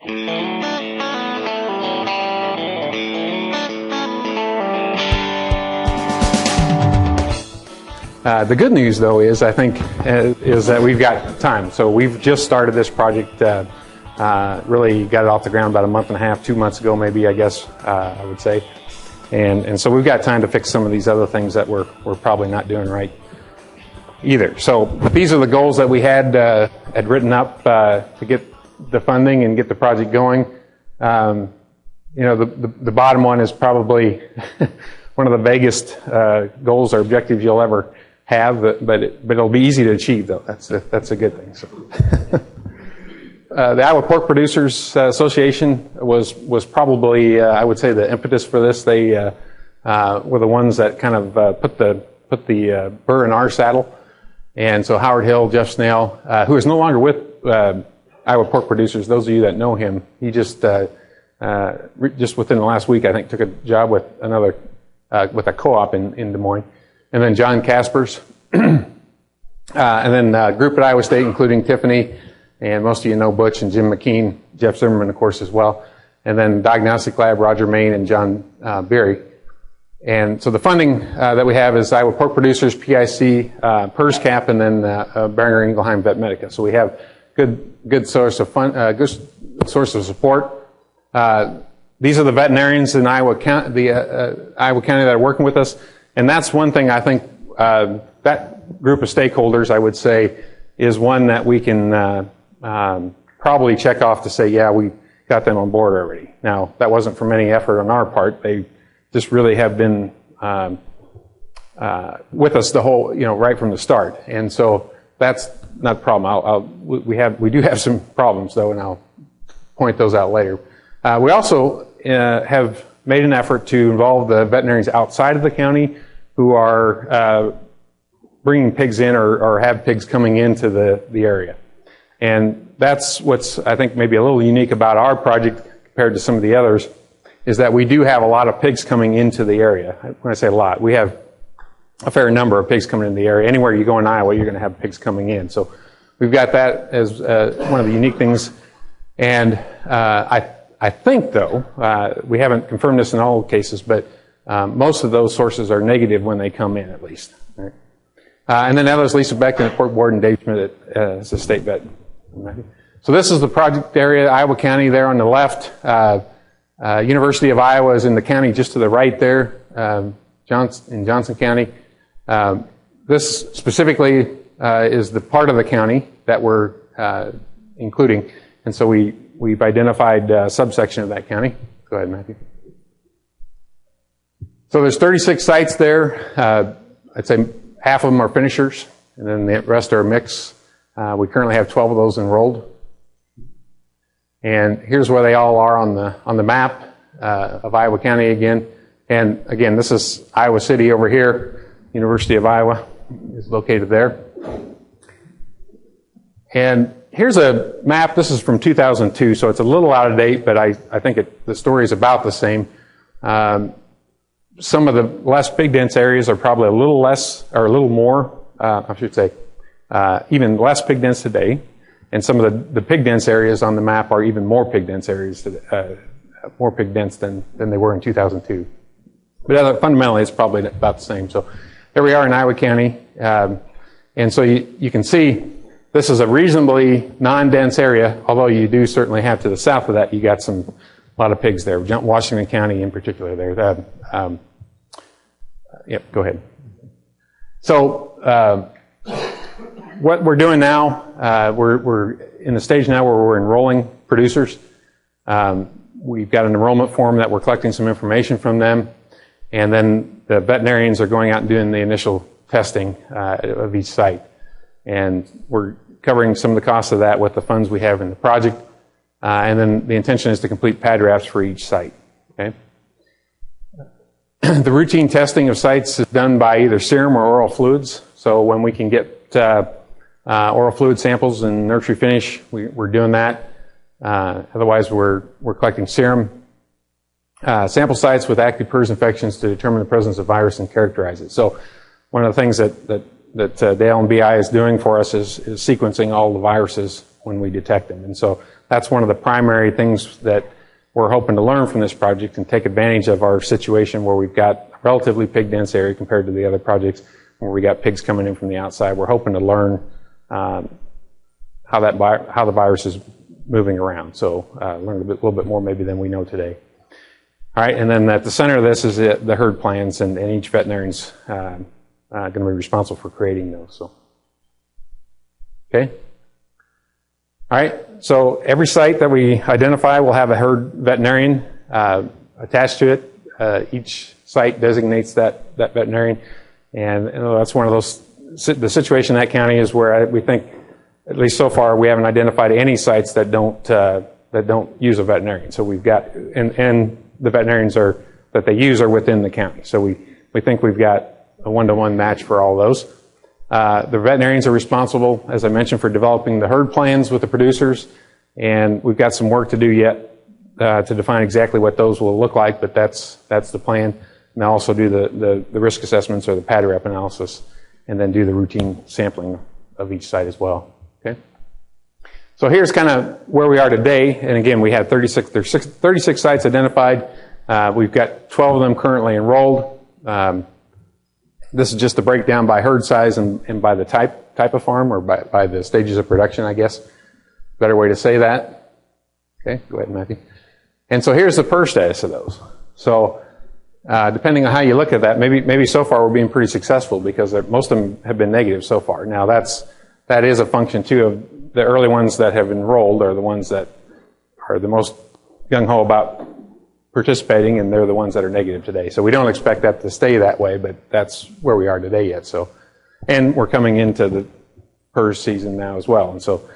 The good news, though, is I think is that we've got time. So we've just started this project. Really got it off the ground about a month and a half, 2 months ago, maybe, I guess I would say. And so we've got time to fix some of these other things that we're probably not doing right either. So these are the goals that we had written up to get the funding and get the project going. You know, the bottom one is probably one of the vaguest goals or objectives you'll ever have, but it'll be easy to achieve, though. That's a good thing. So. The Iowa Pork Producers Association was probably I would say the impetus for this. They were the ones that kind of put the burr in our saddle, and so Howard Hill, Jeff Snell, who is no longer with Iowa Pork Producers. Those of you that know him, he just within the last week, I think, took a job with with a co-op in Des Moines, and then John Kaspers, and then a group at Iowa State, including Tiffany. And most of you know Butch and Jim McKean, Jeff Zimmerman, of course, as well. And then Diagnostic Lab, Roger Main and John Berry. And so the funding that we have is Iowa Pork Producers, PIC, PRRS Cap, and then Boehringer Ingelheim Vet Medica. So we have good source of good source of support. These are the veterinarians in Iowa County, Iowa County that are working with us. And that's one thing I think that group of stakeholders, I would say, is one that we can probably check off to say, yeah, we got them on board already. Now, that wasn't from any effort on our part. They just really have been with us the whole, right from the start. And so that's not a problem. We do have some problems, though, and I'll point those out later. We also have made an effort to involve the veterinarians outside of the county who are bringing pigs in or have pigs coming into the area. And that's what's, I think, maybe a little unique about our project compared to some of the others, is that we do have a lot of pigs coming into the area. When I say a lot, we have a fair number of pigs coming in the area. Anywhere you go in Iowa, you're going to have pigs coming in. So we've got that as one of the unique things. And I think, though, we haven't confirmed this in all cases, but most of those sources are negative when they come in, at least. Right? And then that was Lisa Beckton at Pork Board and Dave Schmidt as a state vet. So this is the project area, Iowa County there on the left. University of Iowa is in the county just to the right there, in Johnson County. This specifically is the part of the county that we're including. And so we've identified a subsection of that county. Go ahead, Matthew. So there's 36 sites there. I'd say half of them are finishers, and then the rest are a mix. We currently have 12 of those enrolled. And here's where they all are on the map of Iowa County again. And again, this is Iowa City over here. University of Iowa is located there. And here's a map. This is from 2002, so it's a little out of date, but I think the story is about the same. Some of the less pig dense areas are probably a little less, or a little more, I should say, even less pig dense today. And some of the pig dense areas on the map are even more pig dense areas, more pig dense than they were in 2002. But fundamentally, it's probably about the same. So there we are in Iowa County. And so you can see this is a reasonably non-dense area, although you do certainly have to the south of that, you got a lot of pigs there. Washington County in particular there. Yep, go ahead. So what we're doing now, we're in the stage now where we're enrolling producers. We've got an enrollment form that we're collecting some information from them, and then the veterinarians are going out and doing the initial testing of each site. And we're covering some of the costs of that with the funds we have in the project. And then the intention is to complete pad drafts for each site. Okay. The routine testing of sites is done by either serum or oral fluids. So when we can get oral fluid samples and nursery finish, we're doing that. Otherwise, we're collecting serum. Sample sites with active PRRS infections to determine the presence of virus and characterize it. So one of the things that Dale and BI is doing for us is sequencing all the viruses when we detect them. And so that's one of the primary things that we're hoping to learn from this project and take advantage of our situation where we've got a relatively pig dense area compared to the other projects where we got pigs coming in from the outside. We're hoping to learn how the virus is moving around. So learn a little bit more maybe than we know today. All right, and then at the center of this is the herd plans, and each veterinarian's going to be responsible for creating those. So, okay. All right, so every site that we identify will have a herd veterinarian attached to it. Each site designates that veterinarian, and that's one of those. The situation in that county is where we think, at least so far, we haven't identified any sites that don't use a veterinarian. So we've got, and the veterinarians that they use are within the county. So we think we've got a one-to-one match for all those. The veterinarians are responsible, as I mentioned, for developing the herd plans with the producers, and we've got some work to do yet to define exactly what those will look like, but that's the plan. And they'll also do the risk assessments or the PRRS analysis, and then do the routine sampling of each site as well. Okay. So here's kind of where we are today, and again, we have 36 sites identified. We've got 12 of them currently enrolled. This is just a breakdown by herd size and by the type of farm, or by the stages of production, I guess. Better way to say that. Okay, go ahead, Matthew. And so here's the PRRS status of those. So depending on how you look at that, maybe so far we're being pretty successful because most of them have been negative so far. Now that is a function too of the early ones that have enrolled are the ones that are the most gung-ho about participating, and they're the ones that are negative today. So we don't expect that to stay that way, but that's where we are today yet. So, and we're coming into the PRRS season now as well, and so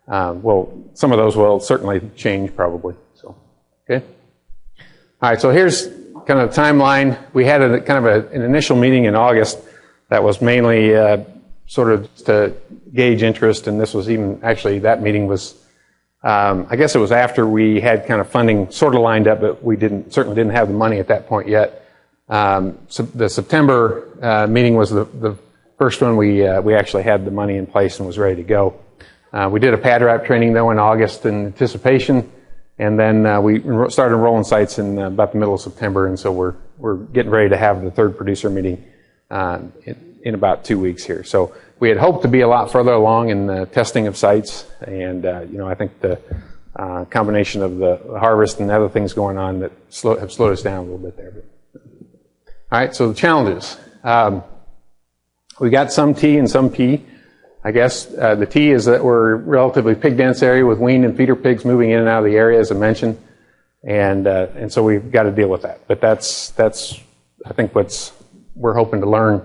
some of those will certainly change probably. So, okay. All right. So here's kind of the timeline. We had an initial meeting in August that was mainly sort of to gauge interest, and this was actually that meeting was. I guess it was after we had kind of funding sort of lined up, but we certainly didn't have the money at that point yet. So the September meeting was the first one we actually had the money in place and was ready to go. We did a PRRS training though in August in anticipation, and then we started enrolling sites in about the middle of September, and so we're getting ready to have the third producer meeting in about 2 weeks here. So we had hoped to be a lot further along in the testing of sites, and I think the combination of the harvest and other things going on that have slowed us down a little bit there. All right, so the challenges. We got some T and some P. I guess the T is that we're a relatively pig dense area with wean and feeder pigs moving in and out of the area, as I mentioned, and so we've got to deal with that. But that's I think we're hoping to learn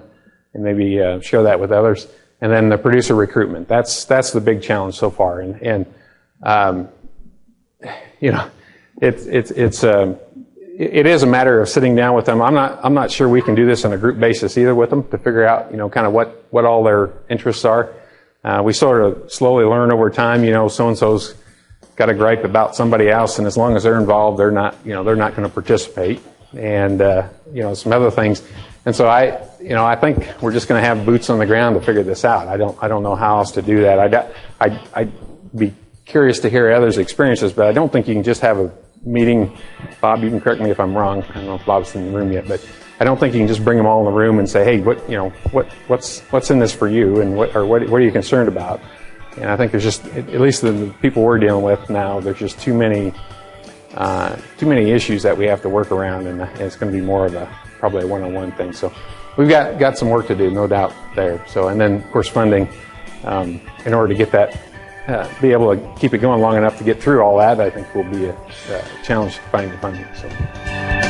and maybe share that with others. And then the producer recruitment. That's the big challenge so far. And it is a matter of sitting down with them. I'm not sure we can do this on a group basis either with them to figure out, kind of what all their interests are. We sort of slowly learn over time, so-and-so's got a gripe about somebody else, and as long as they're involved, they're not going to participate. And, some other things. And so I think we're just going to have boots on the ground to figure this out. I don't know how else to do that. I'd be curious to hear others' experiences, but I don't think you can just have a meeting. Bob, you can correct me if I'm wrong. I don't know if Bob's in the room yet, but I don't think you can just bring them all in the room and say, hey, what's in this for you, and what are you concerned about? And I think there's just, at least the people we're dealing with now, there's just too many issues that we have to work around, and it's going to be more of probably a one-on-one thing. So we've got some work to do, no doubt there. So, and then of course funding, in order to get that, be able to keep it going long enough to get through all that, I think will be a challenge to find the funding. So.